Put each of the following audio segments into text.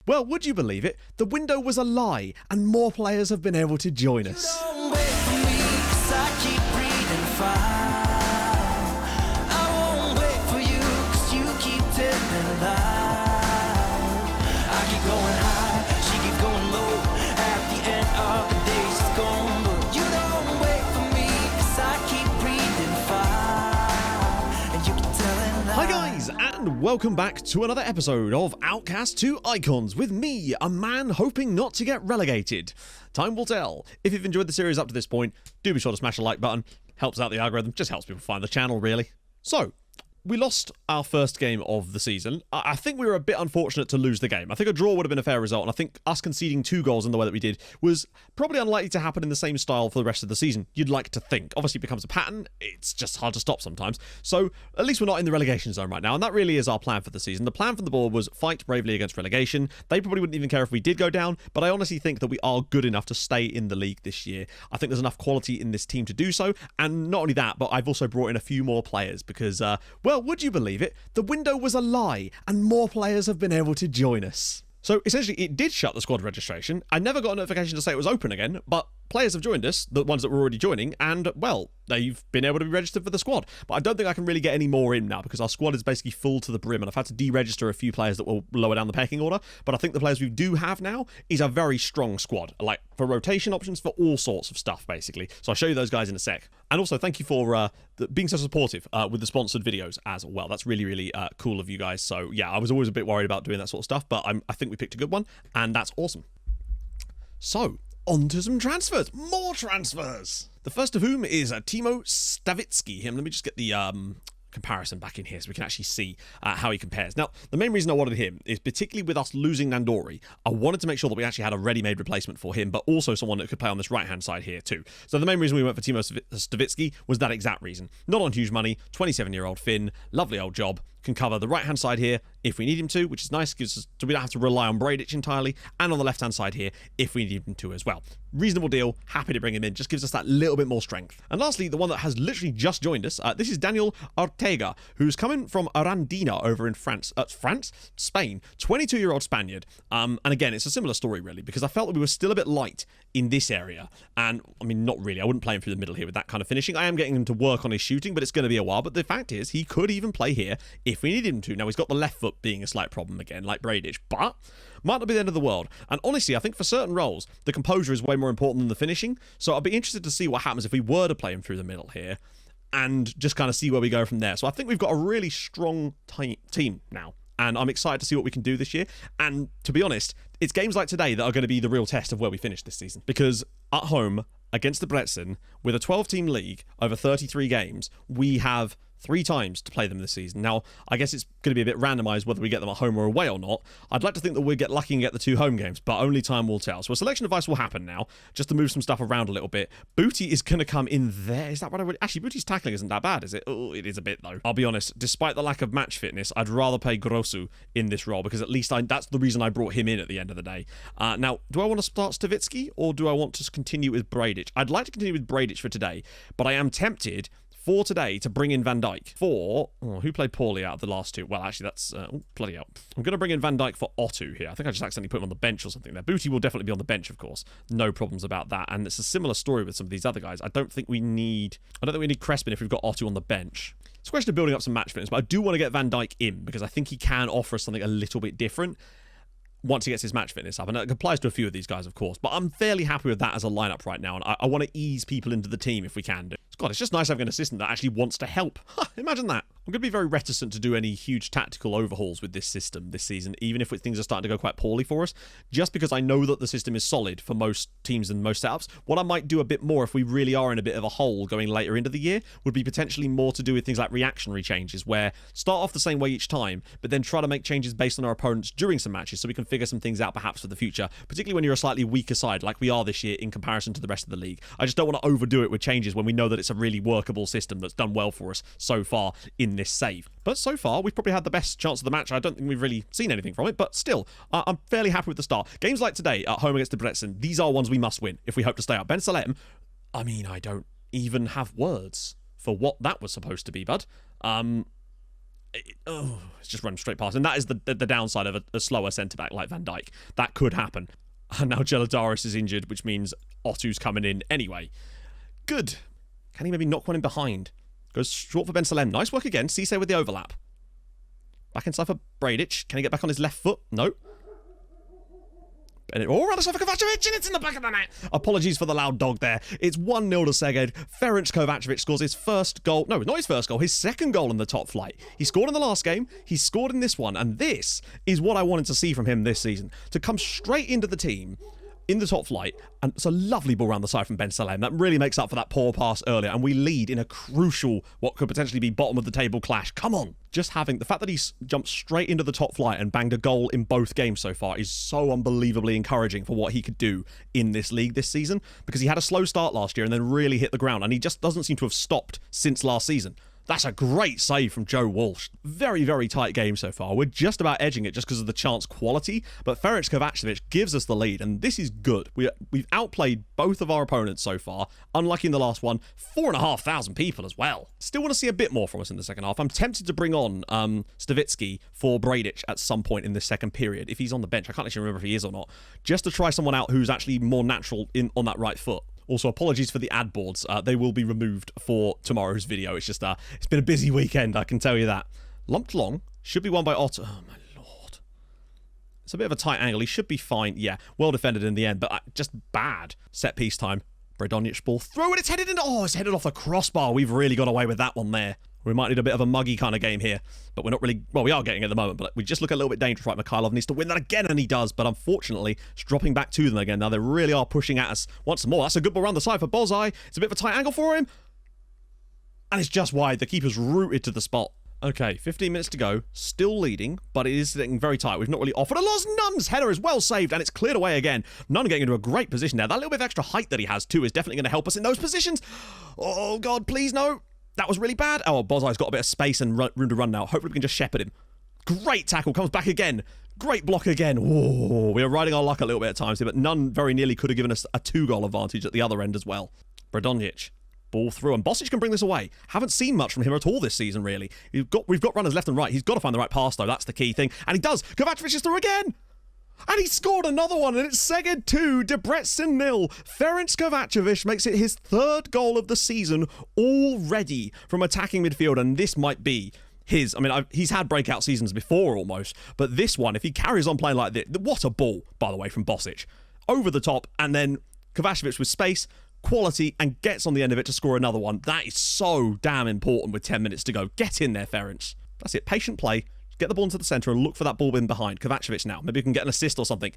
Well, would you believe it? The window was a lie, and more players have been able to join us. Don't wait for me, 'cause I keep breathing fire. I won't wait for you, 'cause you keep telling lies. I keep going high, she keeps going low. At the end of the day, she's gone. But you don't wait for me, 'cause I keep breathing fire. And you keep telling lies. Hi guys, and welcome back to another episode of Outcasts to Icons with me, a man hoping not to get relegated. Time will tell. If you've enjoyed the series up to this point, do be sure to smash the like button. Helps out the algorithm, just helps people find the channel really. So, we lost our first game of the season. I think we were a bit unfortunate to lose the game. I think a draw would have been a fair result, and I think us conceding 2 goals in the way that we did was probably unlikely to happen in the same style for the rest of the season. You'd like to think. Obviously, it becomes a pattern. It's just hard to stop sometimes. So, at least we're not in the relegation zone right now, and that really is our plan for the season. The plan from the board was fight bravely against relegation. They probably wouldn't even care if we did go down, but I honestly think that we are good enough to stay in the league this year. I think there's enough quality in this team to do so, and not only that, but I've also brought in a few more players because, well, would you believe it? The window was a lie, and more players have been able to join us. So essentially, it did shut the squad registration. I never got a notification to say it was open again, but players have joined us, the ones that were already joining, and, well, they've been able to be registered for the squad. But I don't think I can really get any more in now because our squad is basically full to the brim, and I've had to deregister a few players that will lower down the pecking order. But I think the players we do have now is a very strong squad, like for rotation options, for all sorts of stuff, basically. So I'll show you those guys in a sec. And also, thank you for being so supportive with the sponsored videos as well. That's really, really cool of you guys. So, yeah, I was always a bit worried about doing that sort of stuff, but I think we picked a good one, and that's awesome. So, on to some transfers. More transfers! The first of whom is Timo Stavitsky. Let me just get the comparison back in here so we can actually see how he compares. Now, the main reason I wanted him is particularly with us losing Nandori, I wanted to make sure that we actually had a ready-made replacement for him, but also someone that could play on this right-hand side here too. So the main reason we went for Timo Stavitsky was that exact reason. Not on huge money, 27-year-old Finn, lovely old job, can cover the right-hand side here if we need him to, which is nice because we don't have to rely on Bradic entirely, and on the left-hand side here if we need him to as well. Reasonable deal, happy to bring him in, just gives us that little bit more strength. And lastly, the one that has literally just joined us, this is Daniel Ortega, who's coming from Arandina over in Spain, 22-year-old Spaniard. And again, it's a similar story really, because I felt that we were still a bit light in this area, and I mean, not really, I wouldn't play him through the middle here with that kind of finishing. I am getting him to work on his shooting, but it's going to be a while. But the fact is, he could even play here if we needed him to. Now, he's got the left foot being a slight problem again, like Bradic, but might not be the end of the world. And honestly, I think for certain roles, the composure is way more important than the finishing. So I'd be interested to see what happens if we were to play him through the middle here and just kind of see where we go from there. So I think we've got a really strong team now, and I'm excited to see what we can do this year. And to be honest, it's games like today that are going to be the real test of where we finish this season. Because at home, against the Debrecen, with a 12-team league over 33 games, we have 3 times to play them this season. Now, I guess it's going to be a bit randomised whether we get them at home or away or not. I'd like to think that we'll get lucky and get the 2 home games, but only time will tell. So a selection advice will happen now, just to move some stuff around a little bit. Booty is going to come in there. Is that what I would... Actually, Booty's tackling isn't that bad, is it? Oh, it is a bit, though. I'll be honest, despite the lack of match fitness, I'd rather play Grosu in this role, because at least that's the reason I brought him in at the end of the day. Now, do I want to start Stavitsky, or do I want to continue with Bradic? I'd like to continue with Bradic for today, but I am tempted for today to bring in Van Dijk for... Oh, who played poorly out of the last 2? Well, actually, that's... oh, bloody hell. I'm going to bring in Van Dijk for Otto here. I think I just accidentally put him on the bench or something there. Booty will definitely be on the bench, of course. No problems about that. And it's a similar story with some of these other guys. I don't think we need Crespin if we've got Otto on the bench. It's a question of building up some match fitness, but I do want to get Van Dijk in because I think he can offer us something a little bit different once he gets his match fitness up, and it applies to a few of these guys, of course, but I'm fairly happy with that as a lineup right now, and I want to ease people into the team if we can do. God, it's just nice having an assistant that actually wants to help. Imagine that. I'm going to be very reticent to do any huge tactical overhauls with this system this season, even if things are starting to go quite poorly for us, just because I know that the system is solid for most teams and most setups. What I might do a bit more if we really are in a bit of a hole going later into the year would be potentially more to do with things like reactionary changes, where start off the same way each time, but then try to make changes based on our opponents during some matches so we can figure some things out perhaps for the future, particularly when you're a slightly weaker side like we are this year in comparison to the rest of the league. I just don't want to overdo it with changes when we know that it's a really workable system that's done well for us so far in this save. But so far, we've probably had the best chance of the match. I don't think we've really seen anything from it, but still, I'm fairly happy with the start. Games like today at home against the Debrecen, these are ones we must win if we hope to stay up. Ben Salem, I mean, I don't even have words for what that was supposed to be, bud. it's just run straight past. And that is the downside of a slower centre-back like Van Dijk. That could happen. And now Geladaris is injured, which means Ottu's coming in anyway. Good. Can he maybe knock one in behind? Goes short for Ben Salem. Nice work again. Cisse with the overlap. Back inside for Bradic. Can he get back on his left foot? No. And around the side for Kovacevic, and it's in the back of the net. Apologies for the loud dog there. It's 1-0 to Szeged. Ferenc Kovacevic scores his first goal. No, not his first goal. His second goal in the top flight. He scored in the last game. He scored in this one. And this is what I wanted to see from him this season. To come straight into the team in the top flight, and it's a lovely ball around the side from Ben Salem. That really makes up for that poor pass earlier, and we lead in a crucial, what could potentially be bottom of the table clash. Come on. Just having the fact that he's jumped straight into the top flight and banged a goal in both games so far is so unbelievably encouraging for what he could do in this league this season, because he had a slow start last year and then really hit the ground, and he just doesn't seem to have stopped since last season. That's a great save from Joe Walsh. Very, very tight game so far. We're just about edging it just because of the chance quality, but Ferenc Kovacevic gives us the lead, and this is good. We've outplayed both of our opponents so far, unlike in the last one. 4,500 people as well. Still want to see a bit more from us in the second half. I'm tempted to bring on Stavitsky for Bradic at some point in the second period, if he's on the bench. I can't actually remember if he is or not, just to try someone out who's actually more natural on that right foot. Also, apologies for the ad boards. They will be removed for tomorrow's video. It's just, it's been a busy weekend, I can tell you that. Lumped long. Should be won by Otto. Oh, my lord. It's a bit of a tight angle. He should be fine. Yeah, well defended in the end, but just bad. Set piece time. Bredonic ball through, and it's headed into... Oh, it's headed off the crossbar. We've really got away with that one there. We might need a bit of a muggy kind of game here, but we're not really... Well, we are getting it at the moment, but we just look a little bit dangerous. Right, Mikhailov needs to win that again, and he does, but unfortunately, it's dropping back to them again. Now, they really are pushing at us once more. That's a good ball around the side for Bozai. It's a bit of a tight angle for him, and it's just wide. The keeper's rooted to the spot. Okay, 15 minutes to go. Still leading, but it is getting very tight. We've not really offered a loss. Nunn's header is well saved, and it's cleared away again. Nunn getting into a great position there. That little bit of extra height that he has, too, is definitely going to help us in those positions. Oh, God, please, no. That was really bad. Oh, Bozai's got a bit of space and room to run now. Hopefully we can just shepherd him. Great tackle. Comes back again. Great block again. Whoa. We are riding our luck a little bit at times here, but Nunn very nearly could have given us a 2-goal advantage at the other end as well. Bredonic. Ball through, and Bosic can bring this away. Haven't seen much from him at all this season, really. We've got runners left and right. He's got to find the right pass, though. That's the key thing. And he does. Kovacevic is through again. And he scored another one, and it's Szeged 2, Debrecen 0. Ferenc Kovacevic makes it his 3rd goal of the season already from attacking midfield, and this might be his... I mean, he's had breakout seasons before almost, but this one, if he carries on playing like this... What a ball, by the way, from Bosic. Over the top, and then Kovacevic with space, quality, and gets on the end of it to score another one. That is so damn important with 10 minutes to go. Get in there, Ferenc. That's it. Patient play. Get the ball into the centre and look for that ball in behind. Kovacevic now. Maybe we can get an assist or something.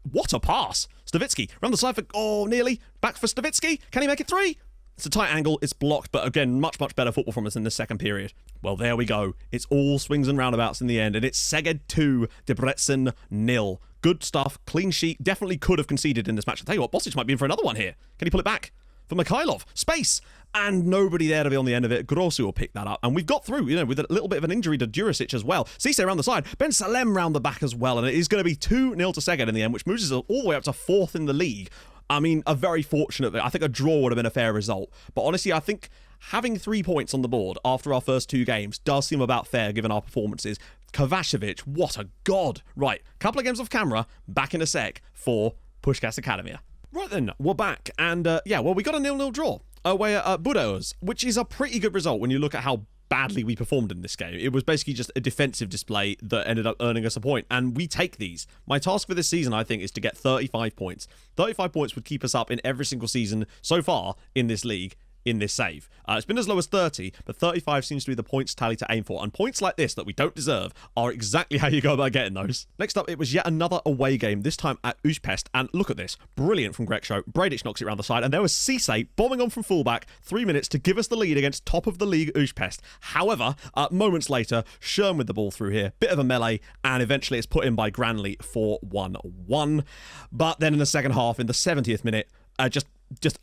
What a pass. Stavitsky. Round the side for... Oh, nearly. Back for Stavitsky. Can he make it 3? It's a tight angle. It's blocked. But again, much, much better football from us in the second period. Well, there we go. It's all swings and roundabouts in the end. And it's Szeged 2, Debrecen 0. Good stuff. Clean sheet. Definitely could have conceded in this match. I'll tell you what, Bosic might be in for another one here. Can he pull it back? For Mikhailov. Space. And nobody there to be on the end of it. Grossi will pick that up. And we've got through, with a little bit of an injury to Jurisic as well. Cisse around the side. Ben Salem round the back as well. And it is going to be 2-0 to Szeged in the end, which moves us all the way up to 4th in the league. I mean, a very fortunate... I think a draw would have been a fair result. But honestly, I think having 3 points on the board after our first 2 games does seem about fair given our performances. Kovacevic, what a god. Right, couple of games off camera. Back in a sec for Puskás Academia. Right then, we're back. And we got a 0-0 draw away at Burdeos, which is a pretty good result when you look at how badly we performed in this game. It was basically just a defensive display that ended up earning us a point, and we take these. My task for this season, I think, is to get 35 points. 35 points would keep us up in every single season so far in this league, in this save. It's been as low as 30, but 35 seems to be the points tally to aim for, and points like this that we don't deserve are exactly how you go about getting those. Next up, it was yet another away game, this time at Újpest, and look at this. Brilliant from Greksho. Bradic knocks it around the side, and there was Cisse bombing on from fullback, 3 minutes to give us the lead against top of the league Újpest. However, moments later, Schirm with the ball through here, bit of a melee, and eventually it's put in by Granley for 1-1. But then in the second half, in the 70th minute, just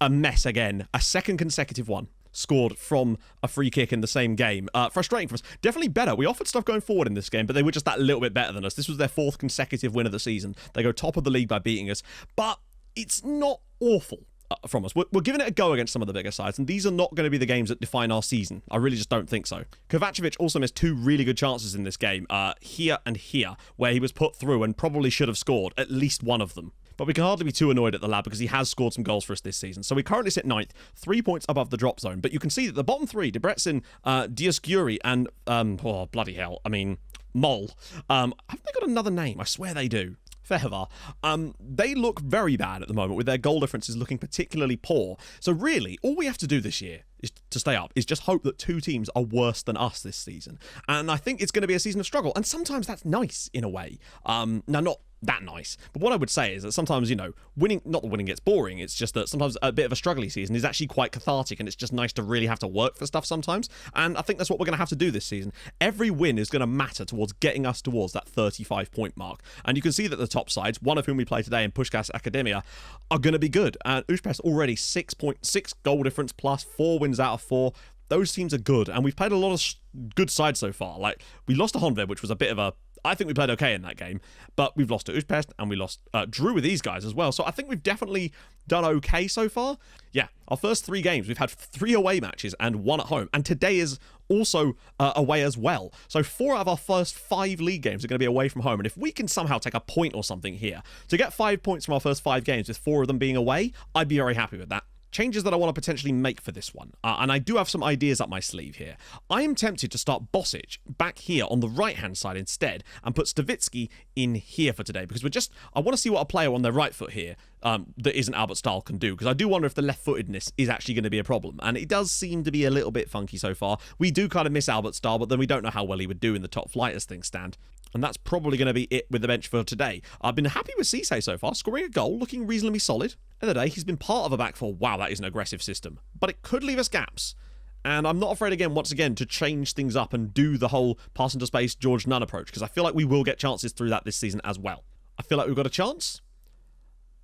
a mess again. A second consecutive one scored from a free kick in the same game. Frustrating for us. Definitely better. We offered stuff going forward in this game, but they were just that little bit better than us. This was their 4th consecutive win of the season. They go top of the league by beating us. But it's not awful. from us. We're giving it a go against some of the bigger sides, and these are not going to be the games that define our season. I really just don't think so. Kovacevic also missed 2 really good chances in this game, here and here, where he was put through and probably should have scored at least one of them. But we can hardly be too annoyed at the lad because he has scored some goals for us this season. So we currently sit 9th, 3 points above the drop zone. But you can see that the bottom 3, Debrecen, Dioscuri, and, oh, bloody hell, I mean, Mol. Haven't they got another name? I swear they do. Fehova. They look very bad at the moment, with their goal differences looking particularly poor. So really, all we have to do this year is to stay up is just hope that 2 teams are worse than us this season. And I think it's going to be a season of struggle. And sometimes that's nice in a way. Now, not that nice. But what I would say is that sometimes, you know, winning, not that winning gets boring, it's just that sometimes a bit of a struggly season is actually quite cathartic, and it's just nice to really have to work for stuff sometimes. And I think that's what we're going to have to do this season. Every win is going to matter towards getting us towards that 35-point mark. And you can see that the top sides, one of whom we play today in Puskás Akademia, are going to be good. And Újpest already 6.6 goal difference plus 4 wins out of 4. Those teams are good, and we've played a lot of good sides so far. Like, we lost to Honvéd, which was a bit of a... I think we played okay in that game, but we've lost to Újpest, and we drew with these guys as well. So I think we've definitely done okay so far. Yeah, our first 3 games, we've had 3 away matches and 1 at home, and today is also away as well. So 4 out of our first 5 league games are going to be away from home, and if we can somehow take a point or something here to get 5 points from our first 5 games with 4 of them being away, I'd be very happy with that. Changes that I want to potentially make for this one, and I do have some ideas up my sleeve here. I am tempted to start Bosic back here on the right-hand side instead, and put Stavitsky in here for today, because I want to see what a player on their right foot here that isn't Albert Stahl can do, because I do wonder if the left-footedness is actually going to be a problem, and it does seem to be a little bit funky so far. We do kind of miss Albert Stahl, but then we don't know how well he would do in the top flight as things stand. And that's probably going to be it with the bench for today. I've been happy with Cisse so far, scoring a goal, looking reasonably solid. In the day, he's been part of a back four. Wow, that is an aggressive system. But it could leave us gaps. And I'm not afraid once again, to change things up and do the whole pass into space George Nunn approach, because I feel like we will get chances through that this season as well. I feel like we've got a chance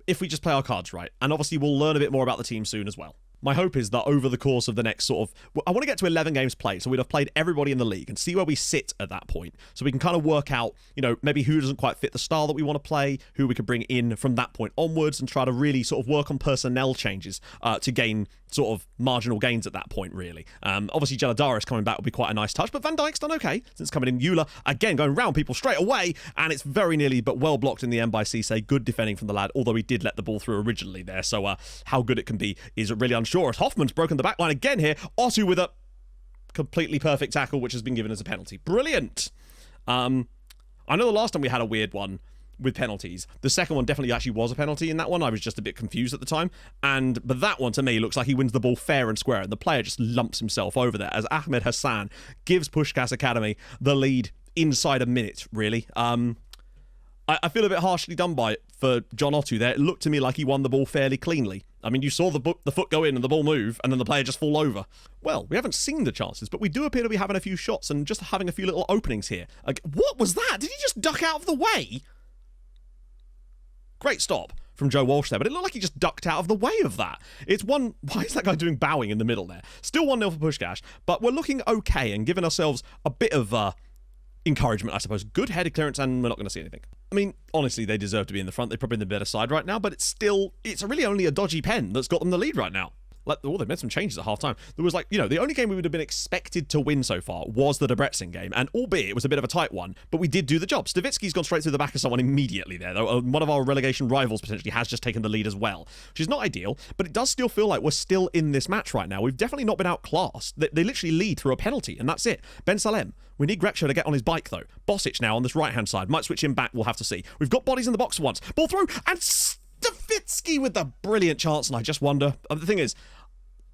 if we just play our cards right. And obviously, we'll learn a bit more about the team soon as well. My hope is that over the course of the next I want to get to 11 games played, so we'd have played everybody in the league and see where we sit at that point, so we can kind of work out, you know, maybe who doesn't quite fit the style that we want to play, who we could bring in from that point onwards, and try to really sort of work on personnel changes to gain sort of marginal gains at that point, really. Obviously, Jeladaris coming back would be quite a nice touch, but Van Dijk's done okay since coming in. Eula, again, going round people straight away, and it's very nearly but well blocked in the end by Cisse. Good defending from the lad, although he did let the ball through originally there, so how good it can be is really unsure. As Hoffman's broken the back line again here, Otto with a completely perfect tackle, which has been given as a penalty. Brilliant! I know the last time we had a weird one with penalties, the second one definitely actually was a penalty in that one. I was just a bit confused at the time, but that one to me looks like he wins the ball fair and square, and the player just lumps himself over there as Ahmed Hassan gives Puskás Academy the lead inside a minute, really. I feel a bit harshly done by it for John Otto there. It looked to me like he won the ball fairly cleanly. I mean, you saw the foot go in and the ball move, and then the player just fall over. Well, we haven't seen the chances, but we do appear to be having a few shots and just having a few little openings here. What was that? Did he just duck out of the way? Great stop from Joe Walsh there, but it looked like he just ducked out of the way of that. Why is that guy doing bowing in the middle there? Still 1-0 for Puskás, but we're looking okay and giving ourselves a bit of encouragement, I suppose. Good headed clearance, and we're not going to see anything. I mean, honestly, they deserve to be in the front. They're probably in the better side right now, but it's really only a dodgy pen that's got them the lead right now. They've made some changes at half-time. There was the only game we would have been expected to win so far was the Debrecen game, and albeit it was a bit of a tight one, but we did do the job. Stavitsky's gone straight through the back of someone immediately there, though. One of our relegation rivals potentially has just taken the lead as well, which is not ideal, but it does still feel like we're still in this match right now. We've definitely not been outclassed. They literally lead through a penalty, and that's it. Ben Salem. We need Greksho to get on his bike, though. Bosic now on this right-hand side. Might switch him back, we'll have to see. We've got bodies in the box for once. Ball through, and Stavitsky with the brilliant chance, and I just wonder... The thing is,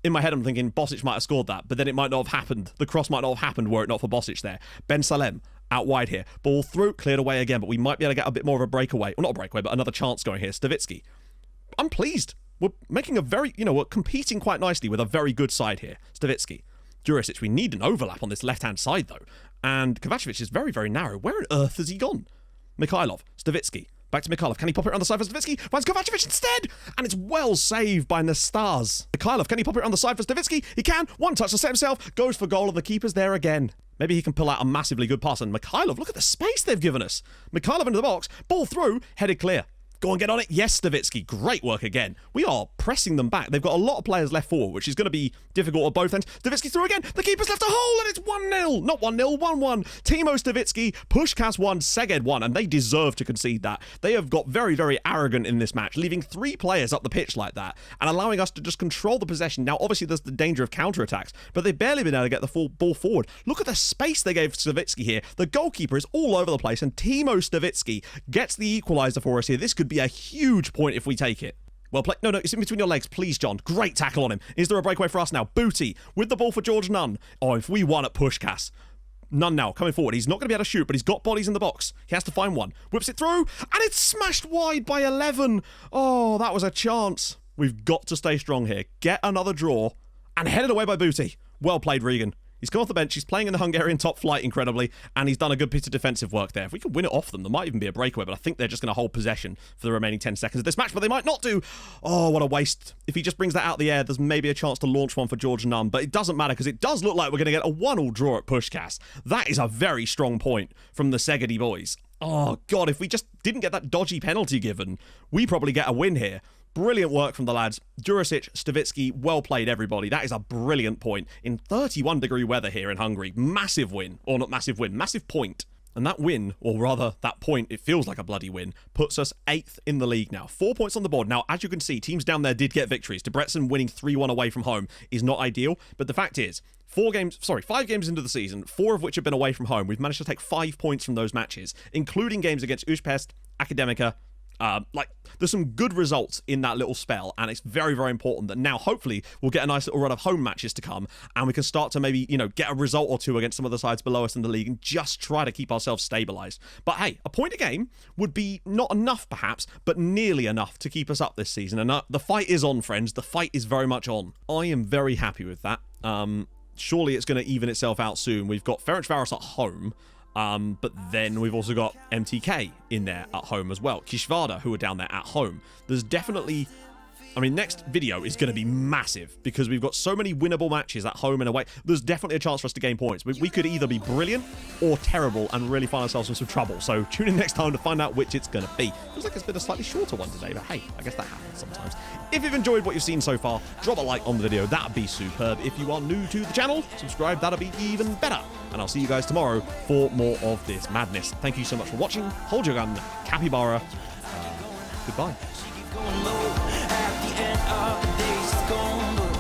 in my head, I'm thinking Bosic might have scored that, but then it might not have happened. The cross might not have happened were it not for Bosic there. Ben Salem out wide here. Ball through, cleared away again, but we might be able to get a bit more of a breakaway. Well, not a breakaway, but another chance going here. Stavitsky. I'm pleased. We're making we're competing quite nicely with a very good side here. Stavitsky. Jurisic, we need an overlap on this left-hand side, though. And Kovacevic is very, very narrow. Where on earth has he gone? Mikhailov. Stavitsky. Back to Mikhailov. Can he pop it around the side for Stavitsky? Finds Kovacevic instead! And it's well saved by Nastars. Mikhailov, can he pop it around the side for Stavitsky? He can. One touch to set himself. Goes for goal, and the keeper's there again. Maybe he can pull out a massively good pass. And Mikhailov, look at the space they've given us. Mikhailov into the box. Ball through. Headed clear. Go and get on it. Yes, Stavitsky. Great work again. We are pressing them back. They've got a lot of players left forward, which is going to be difficult at both ends. Stavitsky through again. The keeper's left a hole, and it's 1-0. Not 1-0, 1-1. Timo Stavitsky, Puskás 1, Szeged 1, and they deserve to concede that. They have got very, very arrogant in this match, leaving 3 players up the pitch like that and allowing us to just control the possession. Now, obviously, there's the danger of counterattacks, but they've barely been able to get the full ball forward. Look at the space they gave Stavitsky here. The goalkeeper is all over the place, and Timo Stavitsky gets the equaliser for us here. This could be a huge point if we take it. Well played. No, it's in between your legs. Please, John. Great tackle on him. Is there a breakaway for us now? Booty with the ball for George Nunn. Oh, if we won at Puskás. Nunn now coming forward. He's not going to be able to shoot, but he's got bodies in the box. He has to find one. Whips it through, and it's smashed wide by 11. Oh, that was a chance. We've got to stay strong here. Get another draw, and headed away by Booty. Well played, Regan. He's come off the bench. He's playing in the Hungarian top flight incredibly, and he's done a good piece of defensive work there. If we can win it off them, there might even be a breakaway, but I think they're just going to hold possession for the remaining 10 seconds of this match, but they might not do. Oh, what a waste. If he just brings that out of the air, there's maybe a chance to launch one for George Nunn, but it doesn't matter because it does look like we're going to get a 1-1 draw at Puskás. That is a very strong point from the Szegedi boys. Oh, God, if we just didn't get that dodgy penalty given, we probably get a win here. Brilliant work from the lads. Jurisic, Stavitsky, well played, everybody. That is a brilliant point. In 31-degree weather here in Hungary. Massive win. Or not massive win, massive point. And that win, or rather that point, it feels like a bloody win, puts us 8th in the league now. 4 points on the board. Now, as you can see, teams down there did get victories. Debrecen winning 3-1 away from home is not ideal. But the fact is, 5 games into the season, 4 of which have been away from home. We've managed to take 5 points from those matches, including games against Újpest, Academica. There's some good results in that little spell, and it's very, very important that now, hopefully, we'll get a nice little run of home matches to come, and we can start to maybe, get a result or 2 against some of the sides below us in the league and just try to keep ourselves stabilised. But hey, a point a game would be not enough, perhaps, but nearly enough to keep us up this season. And the fight is on, friends. The fight is very much on. I am very happy with that. Surely it's going to even itself out soon. We've got Ferencváros at home. But then we've also got MTK in there at home as well. Kisvárda, who are down there at home. There's definitely... next video is going to be massive because we've got so many winnable matches at home and away. There's definitely a chance for us to gain points. We could either be brilliant or terrible and really find ourselves in some trouble. So tune in next time to find out which it's going to be. Feels like it's been a slightly shorter one today, but hey, I guess that happens sometimes. If you've enjoyed what you've seen so far, drop a like on the video. That'd be superb. If you are new to the channel, subscribe. That'd be even better. And I'll see you guys tomorrow for more of this madness. Thank you so much for watching. Hold your gun. Capybara. Goodbye. Going low at the end of the day, she's gone.